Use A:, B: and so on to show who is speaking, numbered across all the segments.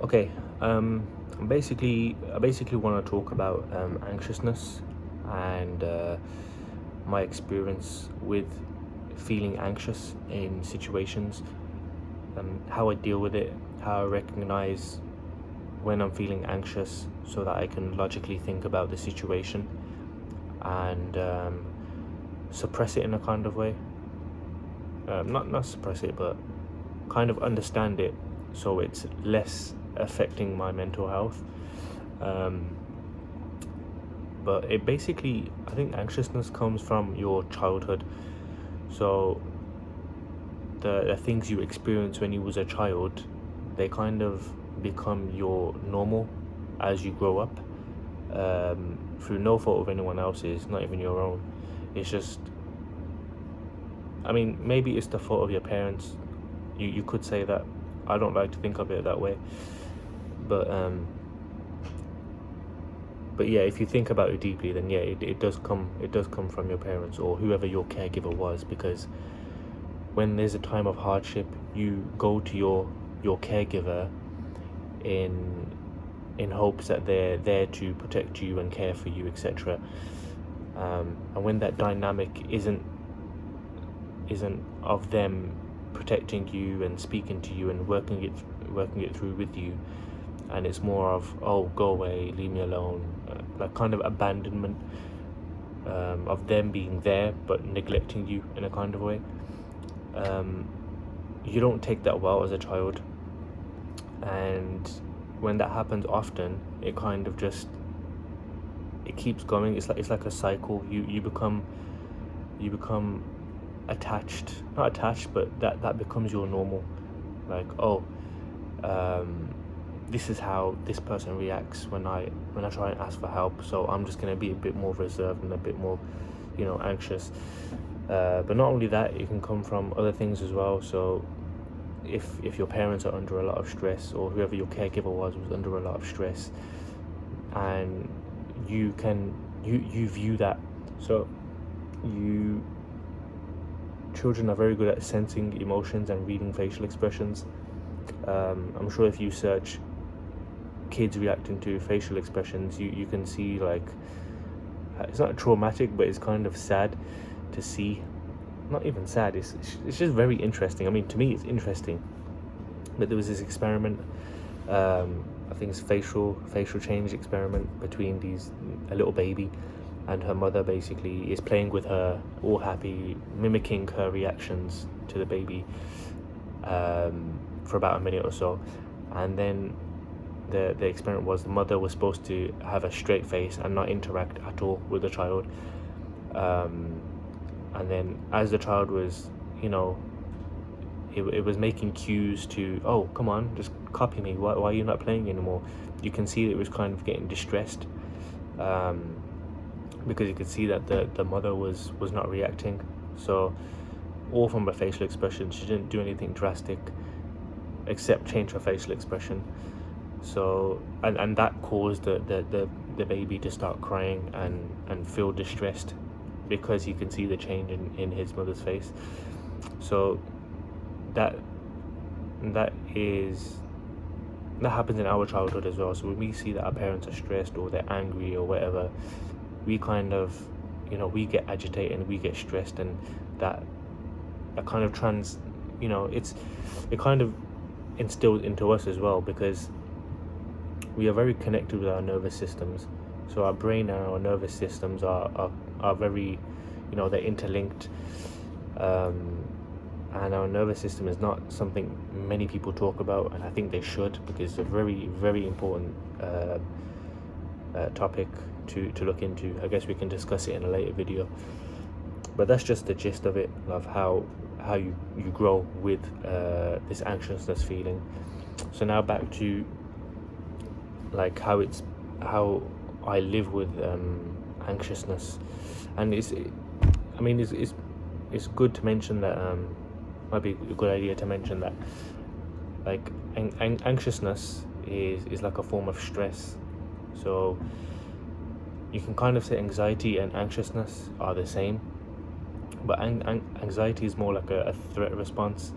A: Okay, I basically want to talk about anxiousness and my experience with feeling anxious in situations, how I deal with it, how I recognize when I'm feeling anxious so that I can logically think about the situation and suppress it in a kind of way. Not suppress it, but kind of understand it so it's less affecting my mental health. Um, but it basically, I think anxiousness comes from your childhood. So the things you experience when you was a child, they kind of become your normal as you grow up, through no fault of anyone else's, not even your own. It's just, I mean, maybe it's the fault of your parents. You could say that. I don't like to think of it that way, but yeah, if you think about it deeply, then yeah, it does come from your parents or whoever your caregiver was, because when there's a time of hardship, you go to your caregiver in hopes that they're there to protect you and care for you, etc. And when that dynamic isn't of them protecting you and speaking to you and working it through with you, and it's more of, oh, go away, leave me alone, like kind of abandonment, of them being there but neglecting you in a kind of way. um, you don't take that well as a child, and when that happens often, it kind of just, it keeps going. It's like a cycle. You become attached, not attached, but that becomes your normal. Like, oh, um, this is how this person reacts when I try and ask for help, so I'm just going to be a bit more reserved and a bit more, anxious. But not only that, it can come from other things as well. So if your parents are under a lot of stress, or whoever your caregiver was under a lot of stress, and you view that. So you children are very good at sensing emotions and reading facial expressions. I'm sure if you search kids reacting to facial expressions, you can see, like, it's not traumatic, but it's kind of sad to see. Not even sad, it's just very interesting. I mean, to me it's interesting. But there was this experiment, I think it's facial change experiment, between a little baby and her mother. Basically is playing with her, all happy, mimicking her reactions to the baby, for about a minute or so. And then the experiment was, the mother was supposed to have a straight face and not interact at all with the child. And then as the child was, it was making cues to, oh, come on, just copy me, why are you not playing anymore? You can see that it was kind of getting distressed, because you could see that the mother was not reacting. So all from her facial expression, she didn't do anything drastic except change her facial expression. So and that caused the baby to start crying and feel distressed, because you can see the change in his mother's face. So that happens in our childhood as well. So when we see that our parents are stressed or they're angry or whatever, we kind of, we get agitated and we get stressed, and that kind of it kind of instilled into us as well, because we are very connected with our nervous systems. So our brain and our nervous systems are very, they're interlinked. And our nervous system is not something many people talk about, and I think they should, because it's a very, very important topic to look into. I guess we can discuss it in a later video, but that's just the gist of it, of how you grow with this anxiousness feeling. So now back to, like, how I live with anxiousness. And it's good to mention that, might be a good idea to mention that, like, anxiousness is like a form of stress. So you can kind of say anxiety and anxiousness are the same, but anxiety is more like a threat response,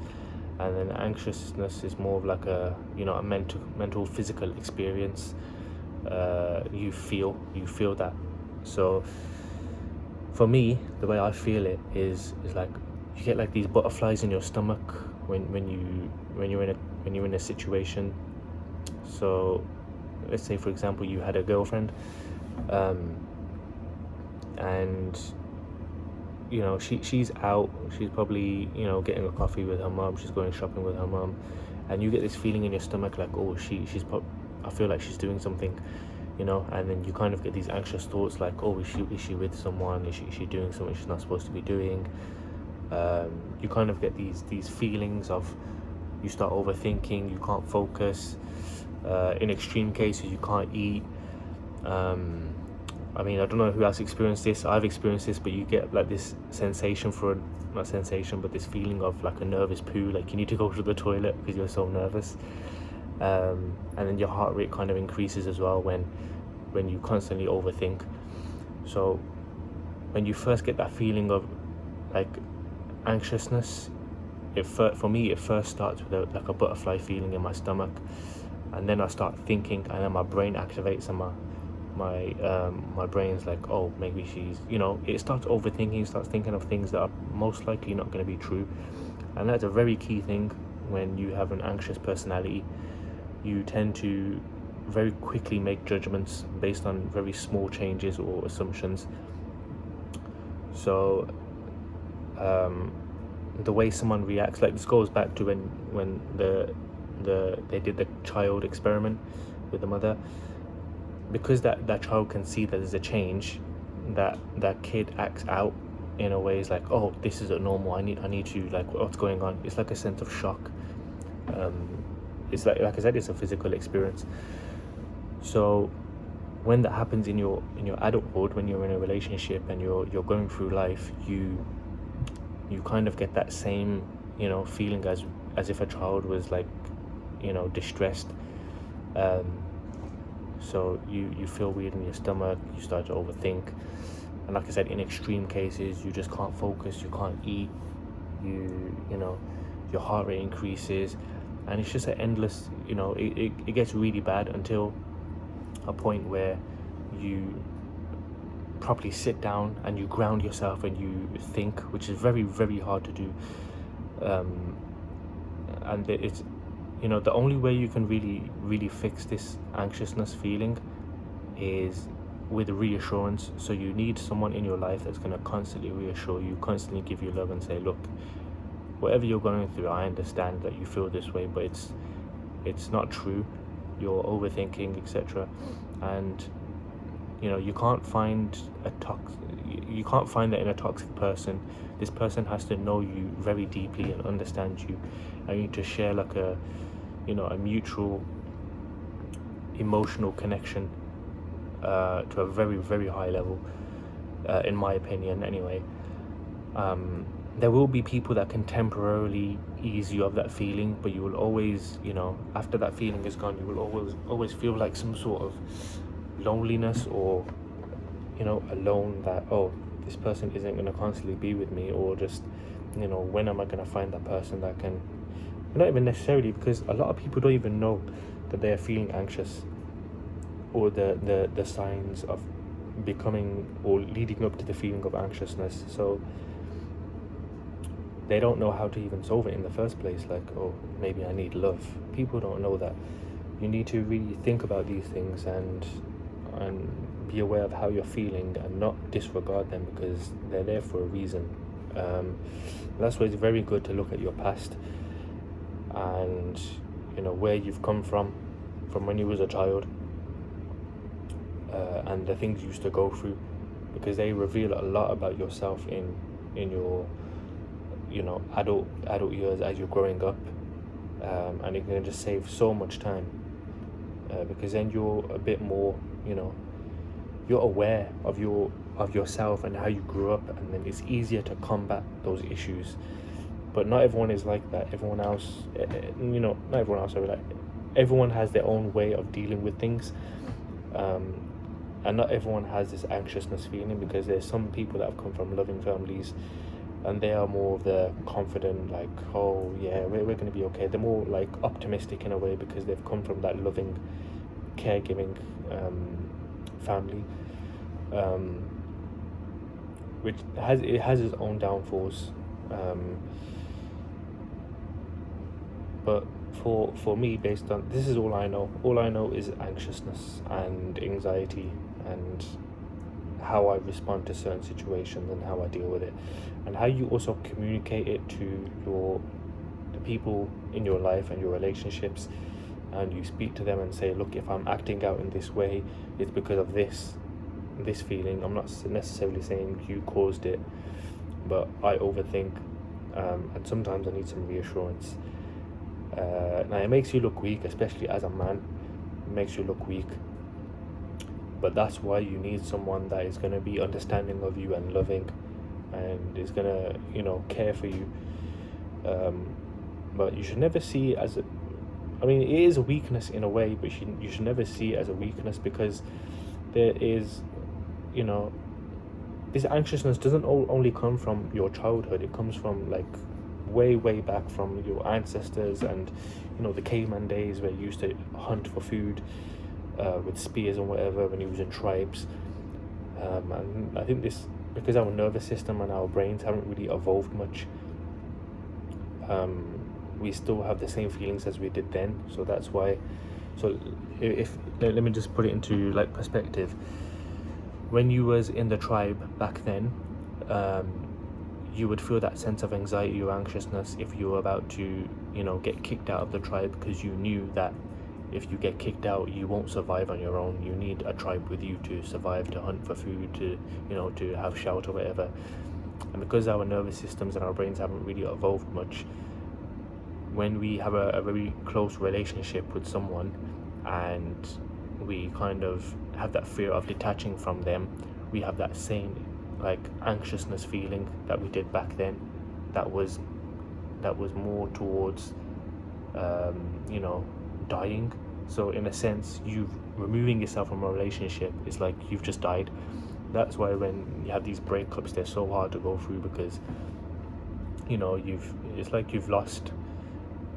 A: and then anxiousness is more of like a, you know, a mental physical experience. You feel that. So for me, the way I feel it is like you get like these butterflies in your stomach when you're in a situation. So let's say, for example, you had a girlfriend, um, and you know she's out, she's probably, you know, getting a coffee with her mom, she's going shopping with her mom, and you get this feeling in your stomach like, oh, I feel like she's doing something, you know, and then you kind of get these anxious thoughts like, oh, is she with someone, is she doing something she's not supposed to be doing. You kind of get these feelings of, you start overthinking, you can't focus, in extreme cases you can't eat. I mean, I don't know who else experienced this. I've experienced this, but you get like this sensation not sensation, but this feeling of like a nervous poo, like you need to go to the toilet because you're so nervous. And then your heart rate kind of increases as well when you constantly overthink. So when you first get that feeling of like anxiousness, for me it first starts with like a butterfly feeling in my stomach, and then I start thinking, and then my brain activates, and my brain's like, oh, maybe she's, you know, it starts overthinking, starts thinking of things that are most likely not going to be true. And that's a very key thing. When you have an anxious personality, you tend to very quickly make judgments based on very small changes or assumptions. So the way someone reacts, like this goes back to when they did the child experiment with the mother, because that child can see that there's a change, that kid acts out in a way is like, oh, this is a normal, I need to, like, what's going on. It's like a sense of shock. It's like I said, it's a physical experience. So when that happens in your adulthood, when you're in a relationship and you're going through life, you kind of get that same, you know, feeling as if a child was like, you know, distressed. So you feel weird in your stomach, you start to overthink, and like I said, in extreme cases you just can't focus, you can't eat, you know, your heart rate increases, and it's just an endless, you know, it gets really bad until a point where you properly sit down and you ground yourself and you think, which is very, very hard to do. And it's, you know, the only way you can really fix this anxiousness feeling is with reassurance. So you need someone in your life that's going to constantly reassure you, constantly give you love and say, look, whatever you're going through, I understand that you feel this way, but it's not true, you're overthinking, etc. And you know, you can't find that in a toxic person. This person has to know you very deeply and understand you, and you need to share like a, you know, a mutual emotional connection to a very, very high level, in my opinion anyway. There will be people that can temporarily ease you of that feeling, but you will always, you know, after that feeling is gone, you will always feel like some sort of loneliness, or, you know, alone, that, oh, this person isn't going to constantly be with me, or just, you know, when am I going to find that person that can, not even necessarily, because a lot of people don't even know that they're feeling anxious, or the signs of becoming or leading up to the feeling of anxiousness. So they don't know how to even solve it in the first place. Like, oh, maybe I need love. People don't know that. You need to really think about these things and be aware of how you're feeling and not disregard them, because they're there for a reason. That's why it's very good to look at your past and, you know, where you've come from when you was a child, and the things you used to go through, because they reveal a lot about yourself in your, you know, adult years as you're growing up, and it can just save so much time, because then you're a bit more, you know, you're aware of yourself and how you grew up, and then it's easier to combat those issues. But not everyone is like that. Everyone else, you know, not everyone else, like, everyone has their own way of dealing with things, and not everyone has this anxiousness feeling, because there's some people that have come from loving families and they are more of the confident, like, oh yeah, we're going to be okay. They're more like optimistic in a way because they've come from that loving, caregiving family, which has its own downfalls. But for me, based on this is all I know is anxiousness and anxiety and how I respond to certain situations and how I deal with it, and how you also communicate it to the people in your life and your relationships, and you speak to them and say, look, if I'm acting out in this way, it's because of this feeling. I'm not necessarily saying you caused it, but I overthink, and sometimes I need some reassurance. Now it makes you look weak, especially as a man. It makes you look weak, but that's why you need someone that is going to be understanding of you and loving, and is going to care for you. But you should never see it as a, I mean, it is a weakness in a way, but you should never see it as a weakness, because there is, this anxiousness doesn't only come from your childhood. It comes from like way back from your ancestors, and the caveman days where you used to hunt for food with spears and whatever when you was in tribes, and I think this, because our nervous system and our brains haven't really evolved much, we still have the same feelings as we did then. So that's why, so if let me just put it into like perspective. When you was in the tribe back then, you would feel that sense of anxiety or anxiousness if you were about to get kicked out of the tribe, because you knew that if you get kicked out, you won't survive on your own. You need a tribe with you to survive, to hunt for food, to to have shelter, whatever. And because our nervous systems and our brains haven't really evolved much, when we have a very close relationship with someone and we kind of have that fear of detaching from them, we have that same like anxiousness feeling that we did back then, that was more towards dying. So in a sense, you removing yourself from a relationship is like you've just died. That's why when you have these breakups, they're so hard to go through, because it's like you've lost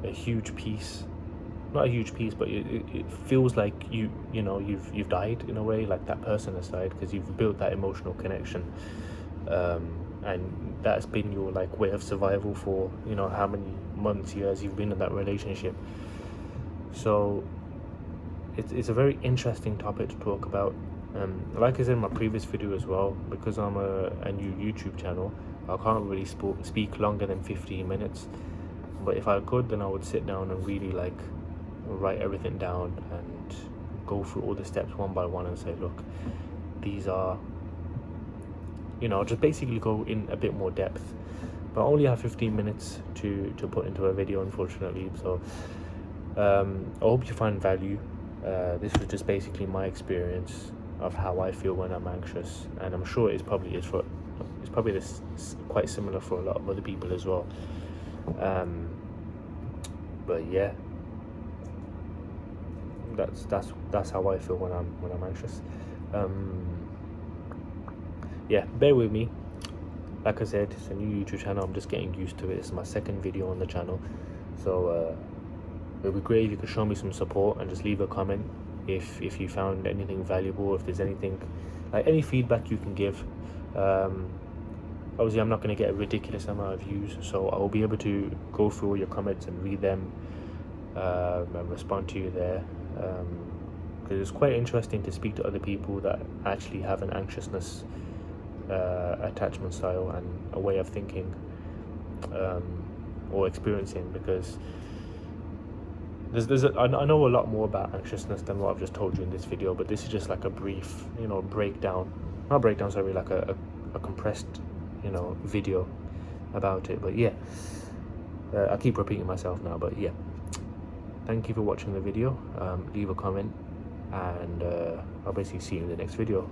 A: a huge piece, not a huge piece, but it feels like you've died in a way, like that person has died, because you've built that emotional connection, and that's been your like way of survival for how many months, years you've been in that relationship. So it's a very interesting topic to talk about. Like I said in my previous video as well, because I'm a new YouTube channel, I can't really speak longer than 15 minutes. But if I could, then I would sit down and really like write everything down and go through all the steps one by one and say, look, these are, just basically go in a bit more depth. But I only have 15 minutes to put into a video, unfortunately. So I hope you find value. This was just basically my experience of how I feel when I'm anxious, and I'm sure it's probably this quite similar for a lot of other people as well. But yeah, that's how I feel when I'm anxious. Yeah, bear with me. Like I said, it's a new YouTube channel. I'm just getting used to it. It's my second video on the channel, so it would be great if you could show me some support and just leave a comment if you found anything valuable, if there's anything, like any feedback you can give. Obviously I'm not going to get a ridiculous amount of views, so I'll be able to go through all your comments and read them, and respond to you there, because it's quite interesting to speak to other people that actually have an anxiousness attachment style and a way of thinking, or experiencing, because I know a lot more about anxiousness than what I've just told you in this video, but this is just like a brief breakdown, like a compressed video about it. But yeah, I keep repeating myself now, but yeah, thank you for watching the video. Leave a comment, and I'll basically see you in the next video.